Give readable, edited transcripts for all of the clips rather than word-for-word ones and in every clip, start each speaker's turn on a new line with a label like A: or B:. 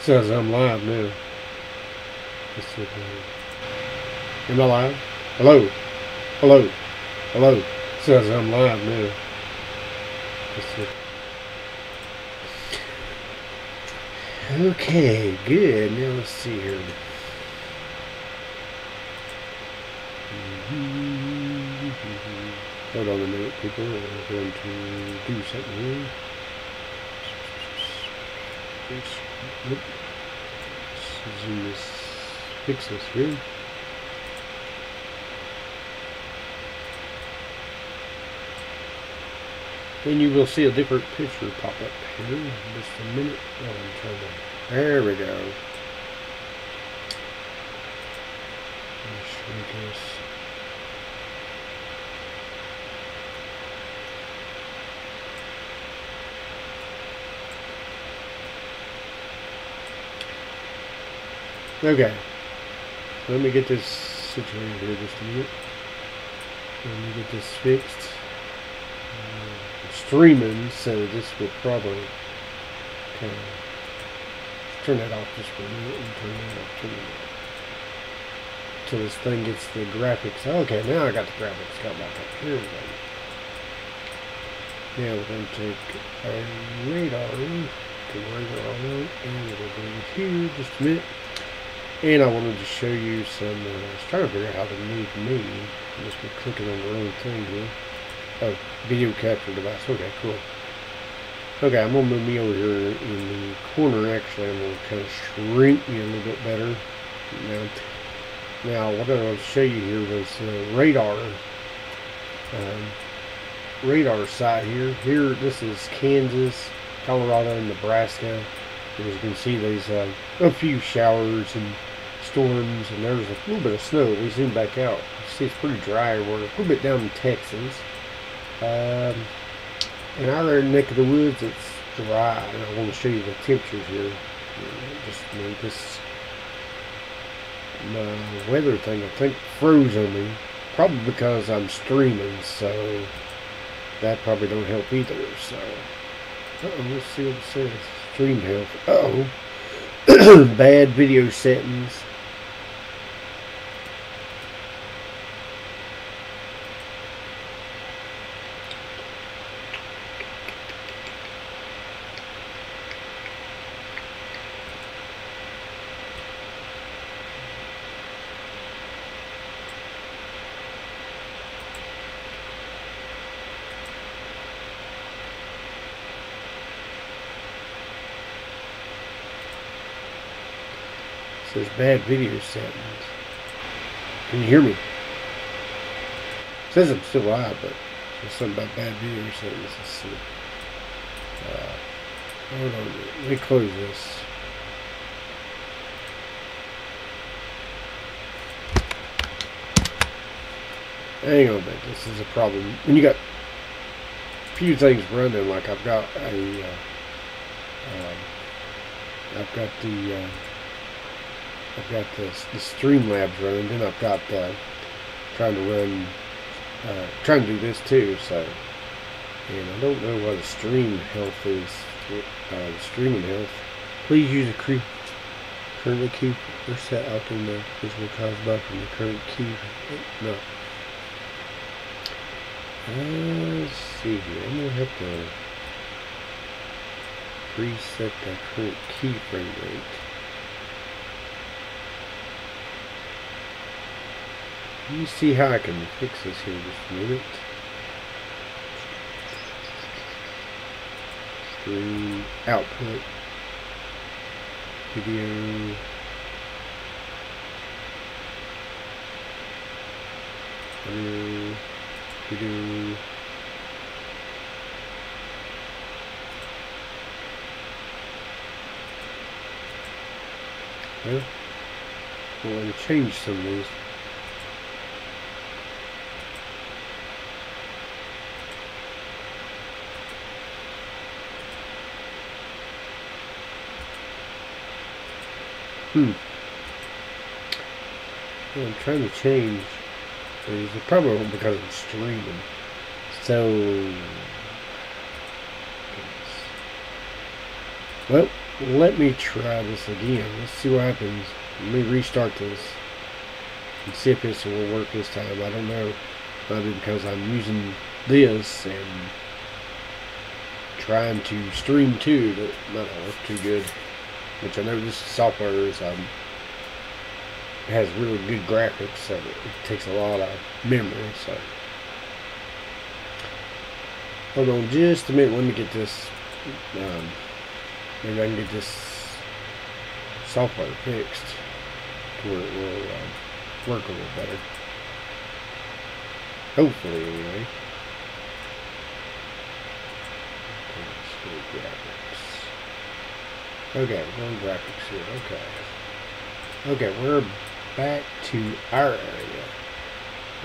A: Says I'm live now. Let's see if am I live? Hello? Hello? Hello? Says I'm live now. Let's see. Okay, good. Now let's see here. Hold on a minute, people. I'm going to do something here. Zoom this, fix this here. Then you will see a different picture pop up here in just a minute. Oh, I'm trying to. There we go. Shrink this. Okay, let me get this situated here just a minute. Let me get this fixed. I'm streaming, so this will probably kind of turn that off just for a minute and turn that off until this thing gets the graphics. Okay, now I got the graphics got back up here. Now we're going to take a radar and we'll go here just a minute. And I wanted to show you some, I was trying to figure out how to move me. I'm just clicking on the wrong thing here. Oh, video capture device. Okay, cool. Okay, I'm going to move me over here in the corner. Actually, I'm going to kind of shrink me a little bit better. Now what I want to show you here was radar. Radar site here. Here, this is Kansas, Colorado, and Nebraska. As you can see, there's a few showers and storms, and there's a little bit of snow. We zoom back out. You see it's pretty dry. We're a little bit down in Texas. And out there in the neck of the woods, it's dry. And I want to show you the temperatures here. Just this weather thing, I think, froze on me. Probably because I'm streaming, so that probably don't help either. So, let's see what it says. Stream health. Bad video settings. It says bad video settings. Can you hear me? It says I'm still live, but there's something about bad video settings. Let's see. Hold on. Let me close this. Hang on a minute. This is a problem. When you got a few things running, like I've got the Streamlabs running, then I've got trying to do this too. So, and I don't know what the stream health is. The streaming health. Please use a currently key or set out in the visual cause button. The current key. No. Let's see here. I'm gonna have to preset the current keyframe rate. Let me see how I can fix this here just a minute. Stream output. Video. Video. Well, I'm going to change some of these. Well, I'm trying to change. There's a problem because I'm streaming. So, well, let me try this again. Let's see what happens. Let me restart this and see if this will work this time. I don't know. Maybe because I'm using this and trying to stream too, that might not work too good. Which I know this software is has really good graphics, so it takes a lot of memory. So hold on just a minute. Let me get this. Maybe I can get this software fixed to where it will work a little better. Hopefully, anyway. Okay, we're on graphics here. Okay. Okay, we're back to our area.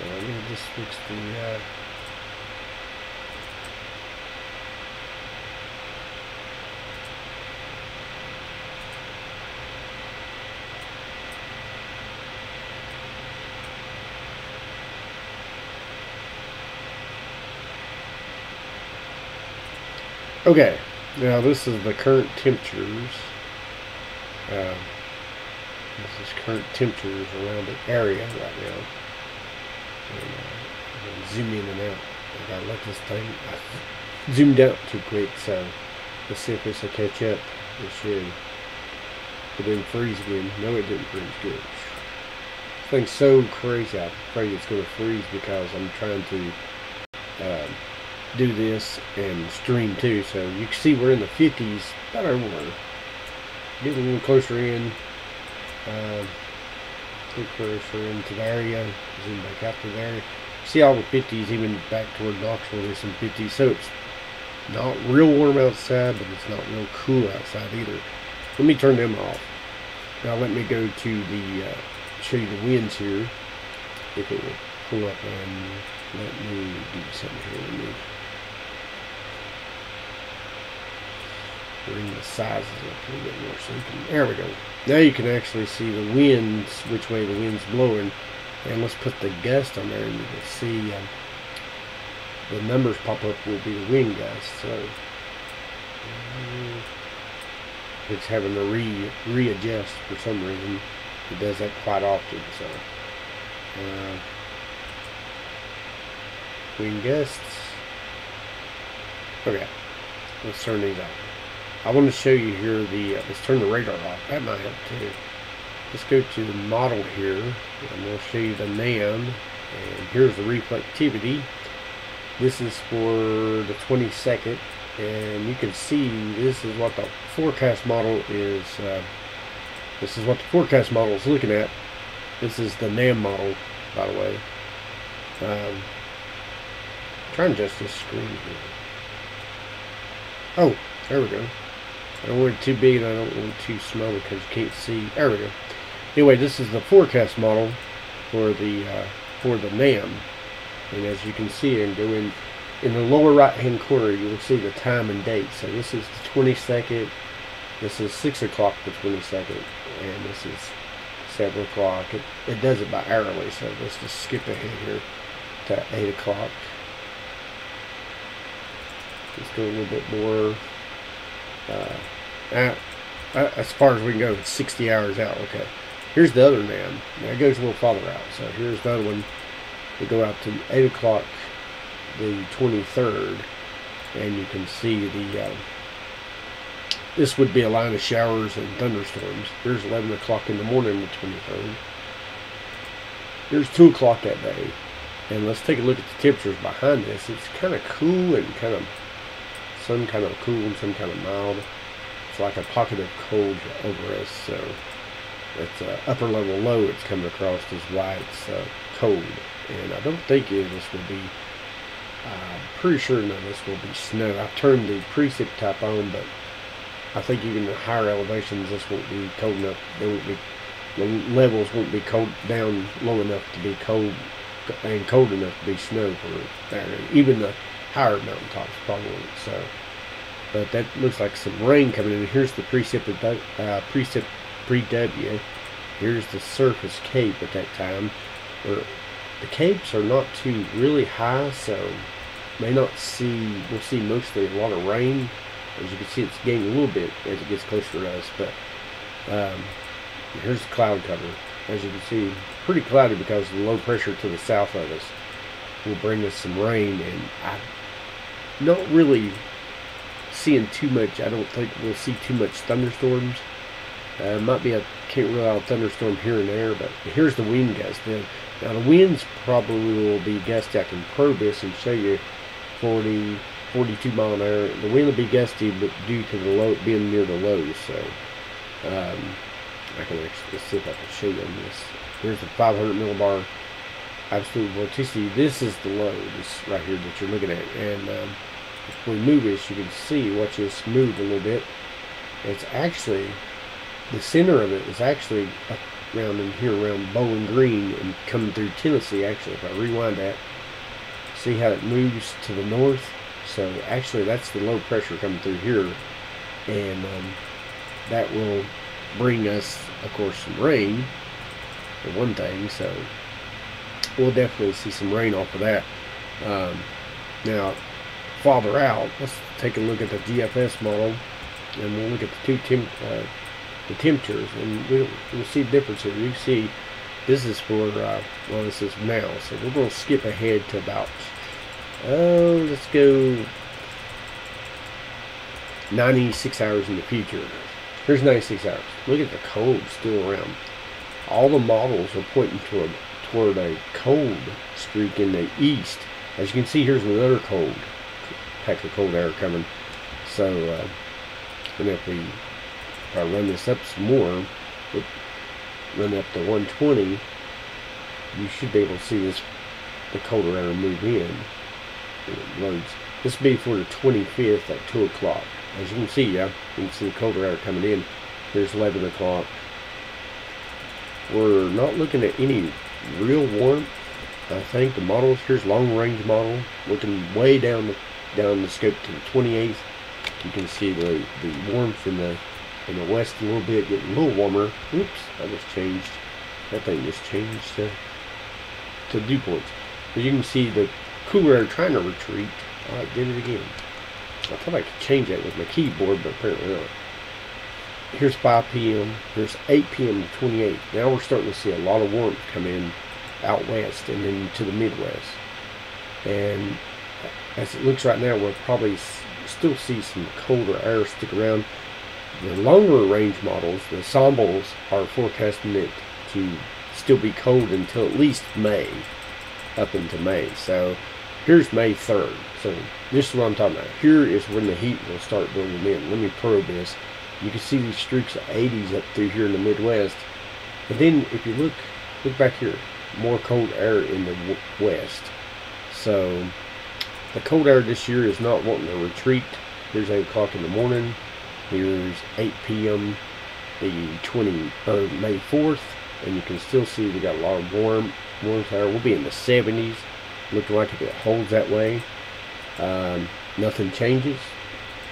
A: Well, I'm gonna just fix the okay, now this is the current temperatures. This is current temperatures around the area right now. And I'm gonna zoom in and out. I gotta let this thing. I zoomed out too quick, so let's see if this will catch up. It should. It didn't freeze again. No, it didn't freeze. Good. This thing's so crazy. I'm afraid it's gonna freeze because I'm trying to do this and stream too. So you can see we're in the 50s, about everywhere. Getting a little closer in. Look closer into the area. Zoom back out to there. See all the 50s, even back toward Knoxville. There's some 50s. So it's not real warm outside, but it's not real cool outside either. Let me turn them off. Now let me go to the show you the winds here. If it will pull up and let me do something here. Let me bring the sizes up a little bit more so you can, there we go. Now you can actually see the winds, which way the wind's blowing. And let's put the gust on there and you can see the numbers pop up will be the wind gust. So it's having to readjust for some reason. It does that quite often. So wind gusts. Okay, let's turn these off. I want to show you here the, let's turn the radar off. That might help too. Let's go to the model here, and we'll show you the NAM. And here's the reflectivity. This is for the 22nd, and you can see this is what the forecast model is. This is what the forecast model is looking at. This is the NAM model, by the way. Try and adjust this screen here. Oh, there we go. I don't want it too big and I don't want it too small because you can't see. There we go. Anyway, this is the forecast model for the NAM. And as you can see, and go in the lower right hand corner, you will see the time and date. So this is the 22nd. This is 6 o'clock the 22nd. And this is 7 o'clock. It does it by hourly. So let's just skip ahead here to 8 o'clock. Let's go a little bit more. As far as we can go, it's 60 hours out. Okay, here's the other NAM. Now it goes a little farther out. So here's the other one. We go out to 8 o'clock the 23rd, and you can see the this would be a line of showers and thunderstorms. Here's 11 o'clock in the morning the 23rd. Here's 2 o'clock that day, and let's take a look at the temperatures behind this. It's kind of cool and some kind of cool and some kind of mild. It's like a pocket of cold over us. So it's upper level low. It's coming across as why it's cold, and I don't think this will be. I'm pretty sure none of this will be snow. I've turned the precip type on, but I think even at higher elevations this won't be cold enough. They won't be, the levels won't be cold down low enough to be cold and cold enough to be snow for there. Even the higher mountaintops probably won't. So, but that looks like some rain coming in. Here's the precip pre-W. Here's the surface cape at that time. Where the capes are not too really high, so may not see. We'll see mostly a lot of rain As you can see, it's gaining a little bit as it gets closer to us. But here's the cloud cover. As you can see, pretty cloudy because of the low pressure to the south of us will bring us some rain. And I'm not really seeing too much. I don't think we'll see too much thunderstorms. Might be can't rule out a thunderstorm here and there, but here's the wind gust. Now the winds probably will be gusty. I can probe this and show you 40, 42 mile an hour. The wind will be gusty, but due to the low being near the lows. So I can actually see if I can show you on this. Here's the 500 millibar absolute vorticity. This is the low, this right here that you're looking at. And if we move this, you can see. Watch this move a little bit. It's actually, the center of it is actually up around in here around Bowling Green and coming through Tennessee. Actually, if I rewind that, see how it moves to the north. So actually that's the low pressure coming through here, and that will bring us, of course, some rain for one thing. So we'll definitely see some rain off of that. Now farther out, let's take a look at the GFS model, and we'll look at the the temperatures, and we'll see the difference here. You see this is for well, this is now, so we're going to skip ahead to about let's go 96 hours in the future. Here's 96 hours. Look at the cold still around. All the models are pointing toward a cold streak in the east. As you can see, here's another cold pack of cold air coming. So and if I run this up some more, run up to 120, you should be able to see the colder air move in. It loads. This will be for the 25th at 2 o'clock. As you can see, you can see the colder air coming in. Here's 11 o'clock. We're not looking at any real warmth. I think the models, here's long range model, looking way down the scope to the 28th. You can see the warmth in the west a little bit, getting a little warmer. Oops, I just changed. That thing just changed to dew points. But you can see the cooler air trying to retreat. Oh, I did it again. I thought I could change that with my keyboard, but apparently not. Here's 5 p.m. Here's 8 p.m. to 28. Now we're starting to see a lot of warmth come in out west and then to the Midwest. And as it looks right now, we'll probably still see some colder air stick around. The longer range models, the ensembles, are forecasting it to still be cold until at least May, up into May. So here's May 3rd. So this is what I'm talking about. Here is when the heat will start building in. Let me probe this. You can see these streaks of 80s up through here in the Midwest. And then if you look back here, more cold air in the west. So the cold air this year is not wanting to retreat. Here's 8 o'clock in the morning. Here's 8 p.m. the May 4th, and you can still see we got a lot of warm air. We'll be in the 70s, looking like if it holds that way. Nothing changes.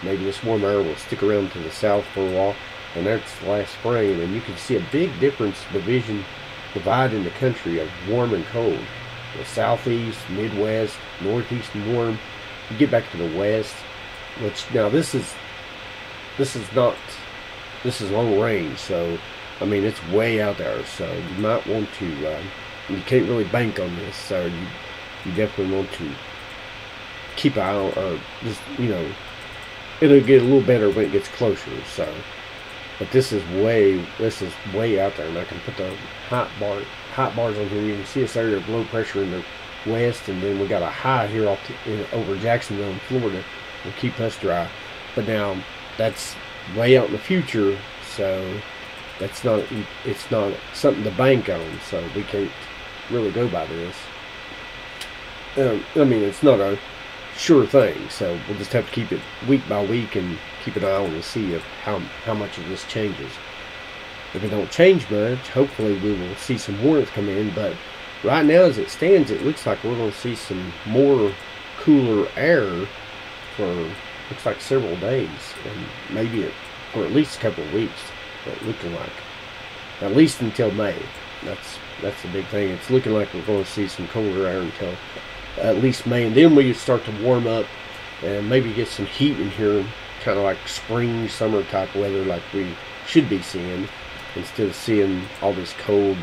A: Maybe this warm air will stick around to the south for a while, and that's last spring. And you can see a big difference, divide in the country of warm and cold. The southeast, Midwest, northeast warm. You get back to the west, which now this is long range, so I mean it's way out there, so you might want to you can't really bank on this, so you definitely want to keep an eye on, or just, it'll get a little better when it gets closer. So but this is way out there, and I can put the hot bars on here. You can see this area of low pressure in the west, and then we got a high here over Jacksonville in Florida will keep us dry. But now that's way out in the future, so it's not something to bank on, so we can't really go by this. I mean, it's not a sure thing, so we'll just have to keep it week by week and keep an eye on to see of how much of this changes. If it don't change much, hopefully we will see some warmth come in, but right now as it stands, it looks like we're going to see some more cooler air for looks like several days, and maybe for at least a couple of weeks. But looking like at least until May. That's the big thing. It's looking like we're going to see some colder air until at least May, and then we start to warm up and maybe get some heat in here kind of like spring, summer type weather like we should be seeing, instead of seeing all this cold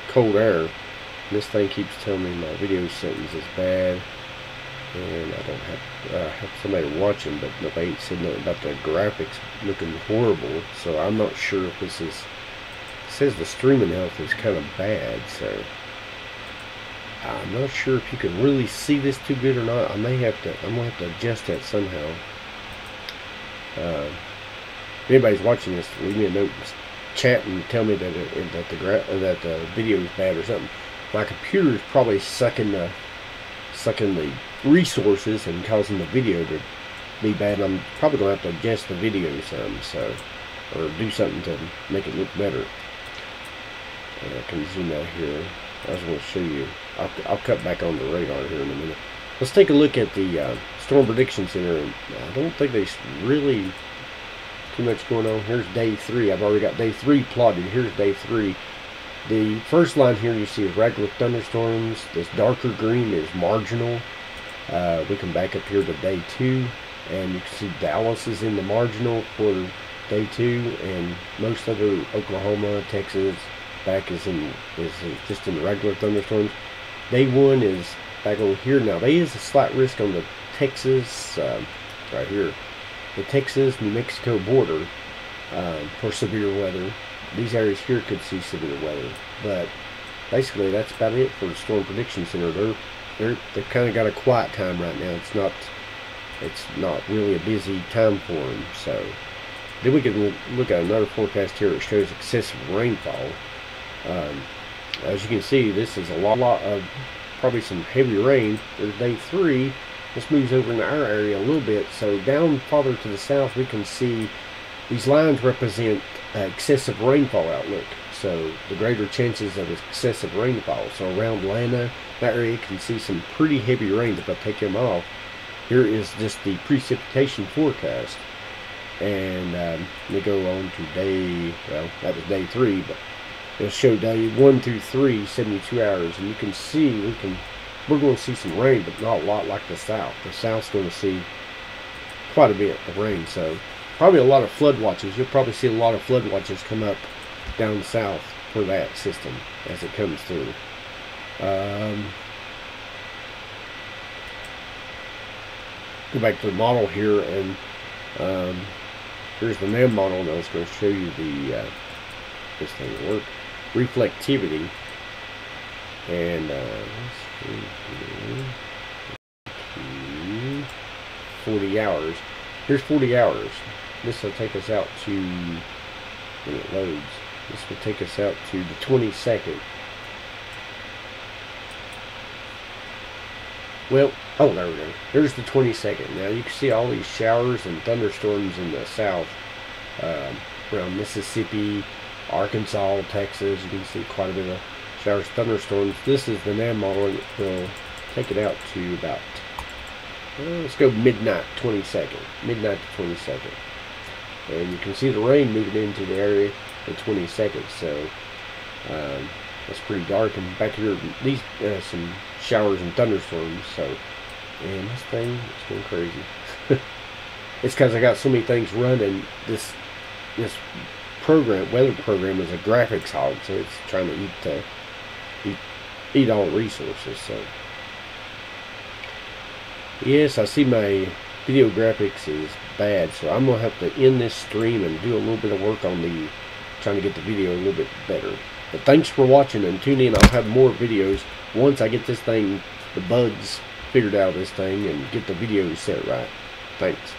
A: cold air. This thing keeps telling me my video settings is bad, and I don't have somebody watching, but nobody said nothing about the graphics looking horrible. So I'm not sure if this is. It says the streaming health is kind of bad, so I'm not sure if you can really see this too good or not. I'm gonna have to adjust that somehow. If anybody's watching this, leave me a note, chat, and tell me that the video is bad or something. My computer is probably sucking the resources and causing the video to be bad. I'm probably gonna have to adjust the video some, or do something to make it look better. I can zoom out here. I was going to show you. I'll cut back on the radar here in a minute. Let's take a look at the Storm Prediction Center. And I don't think there's really too much going on. Here's day 3. I've already got day 3 plotted. Here's day 3. The first line here you see is regular thunderstorms. This darker green is marginal. We can back up here to day 2, and you can see Dallas is in the marginal for day 2, and most other Oklahoma, Texas, back is just in regular thunderstorms. Day 1 is back over here. Now there is a slight risk on the Texas, right here, the Texas-New Mexico border for severe weather. These areas here could see severe weather, but basically that's about it for the Storm Prediction Center. They've kind of got a quiet time right now. It's not really a busy time for them. So then we can look at another forecast here that shows excessive rainfall. As you can see, this is a lot of probably some heavy rain. There's day 3. This moves over in our area a little bit. So down farther to the south, we can see these lines represent excessive rainfall outlook. So the greater chances of excessive rainfall. So around Atlanta, that area, you can see some pretty heavy rains. If I take them off, here is just the precipitation forecast. And we go on to day, well, that was day 3, but it'll show day 1 through 3, 72 hours, and you can see we're going to see some rain, but not a lot like the South. The South's going to see quite a bit of rain, so probably a lot of flood watches. You'll probably see a lot of flood watches come up down south for that system as it comes through. Go back to the model here, and here's the NEM model, and I was going to show you this thing will work. Reflectivity, and let's see here, 40 hours. Here's 40 hours. This will take us out to, when it loads, this will take us out to the 22nd. Well, oh, there we go. There's the 22nd. Now you can see all these showers and thunderstorms in the south, around Mississippi, Arkansas, Texas. You can see quite a bit of showers, thunderstorms. This is the NAM model, and it will take it out to about, let's go midnight, 22nd. Midnight to 22nd. And you can see the rain moving into the area the 22nd. So it's pretty dark. And back here, these some showers and thunderstorms. So, and this thing is going crazy. It's because I got so many things running. This weather program is a graphics hog, so it's trying to eat all the resources. So yes, I see my video graphics is bad, so I'm gonna have to end this stream and do a little bit of work on trying to get the video a little bit better. But thanks for watching, and tune in. I'll have more videos once I get this thing, the bugs figured out of this thing, and get the video set right. Thanks.